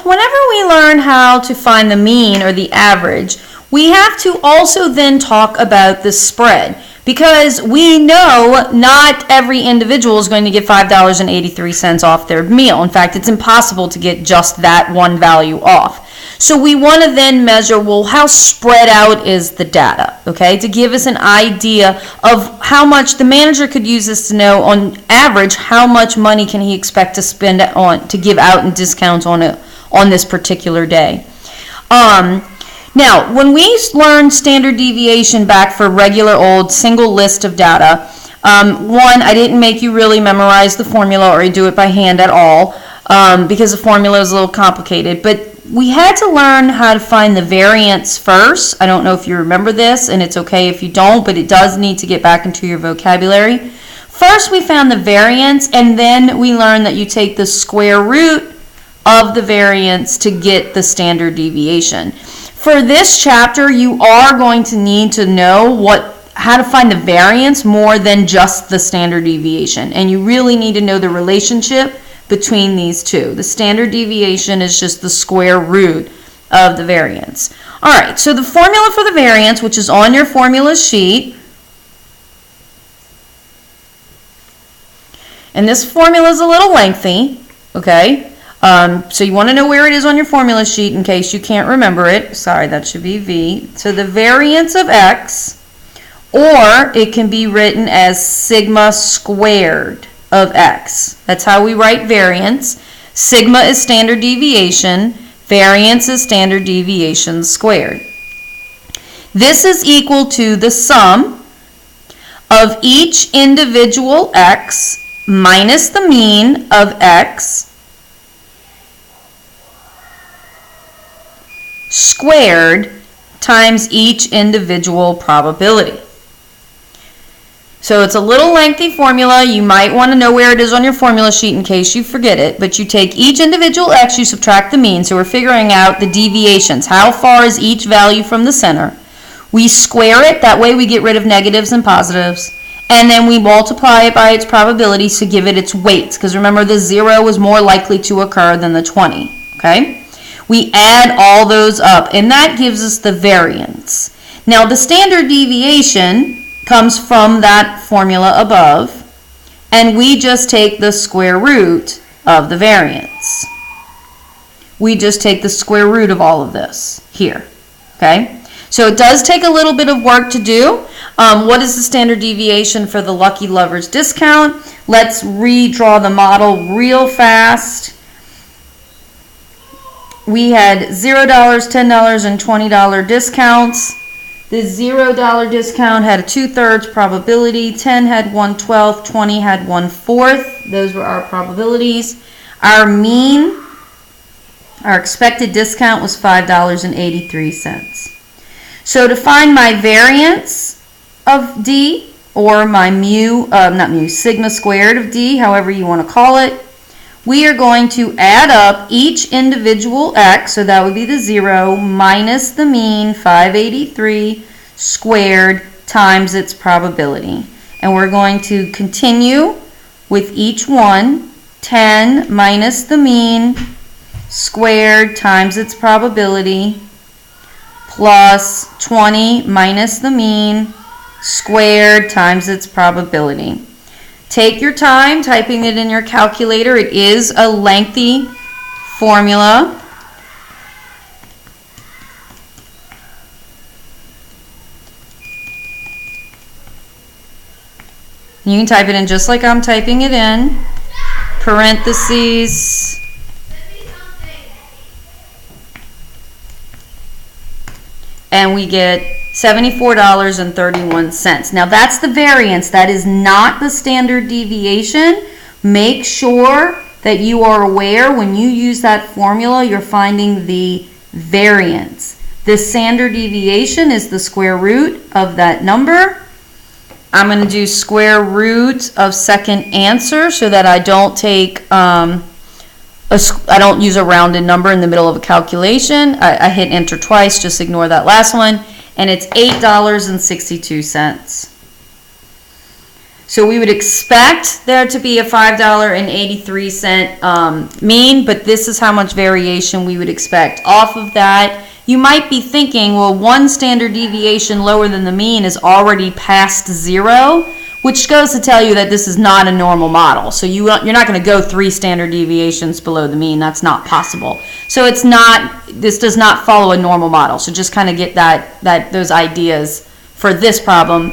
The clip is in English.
whenever we learn how to find the mean or the average, we have to also then talk about the spread, because we know not every individual is going to get $5.83 off their meal. In fact, it's impossible to get just that one value off. So we want to then measure, well, how spread out is the data, okay, to give us an idea of how much the manager could use this to know on average how much money can he expect to spend on to give out in discounts on this particular day. Now, when we learn standard deviation back for regular old single list of data, one, I didn't make you really memorize the formula or do it by hand at all, because the formula is a little complicated, but we had to learn how to find the variance first. I don't know if you remember this, and it's okay if you don't, but it does need to get back into your vocabulary. First, we found the variance, and then we learned that you take the square root of the variance to get the standard deviation. For this chapter, you are going to need to know how to find the variance more than just the standard deviation, and you really need to know the relationship between these two. The standard deviation is just the square root of the variance. All right, so the formula for the variance, which is on your formula sheet, and this formula is a little lengthy, okay? So you want to know where it is on your formula sheet in case you can't remember it. Sorry, that should be V. So the variance of X, or it can be written as sigma squared of X. That's how we write variance. Sigma is standard deviation. Variance is standard deviation squared. This is equal to the sum of each individual X minus the mean of X squared times each individual probability. So it's a little lengthy formula. You might want to know where it is on your formula sheet in case you forget it, but you take each individual X, you subtract the mean, so we're figuring out the deviations. How far is each value from the center? We square it, that way we get rid of negatives and positives, and then we multiply it by its probabilities to give it its weights, because remember the 0 is more likely to occur than the 20, okay? We add all those up, and that gives us the variance. Now the standard deviation comes from that formula above, and we just take the square root of the variance. We just take the square root of all of this here, okay? So it does take a little bit of work to do. What is the standard deviation for the Lucky Lovers discount? Let's redraw the model real fast. We had $0, $10, and $20 discounts. The $0 discount had a 2/3 probability, 10 had 1/12, 20 had 1/4. Those were our probabilities. Our mean, our expected discount was $5.83. So to find my variance of D, or my sigma squared of D, however you want to call it, we are going to add up each individual X, so that would be the 0, minus the mean, 583, squared, times its probability. And we're going to continue with each one, 10 minus the mean, squared, times its probability, plus 20 minus the mean, squared, times its probability. Take your time typing it in your calculator. It is a lengthy formula. You can type it in just like I'm typing it in. Parentheses. And we get $74.31. Now that's the variance. That is not the standard deviation. Make sure that you are aware when you use that formula, you're finding the variance. The standard deviation is the square root of that number. I'm going to do square root of second answer so that I don't take I don't use a rounded number in the middle of a calculation. I hit enter twice, just ignore that last one, and it's $8.62. So we would expect there to be a $5.83 mean, but this is how much variation we would expect. Off of that, you might be thinking, well, one standard deviation lower than the mean is already past zero, which goes to tell you that this is not a normal model. So you're not going to go 3 standard deviations below the mean. That's not possible. So this does not follow a normal model. So just kind of get those ideas for this problem.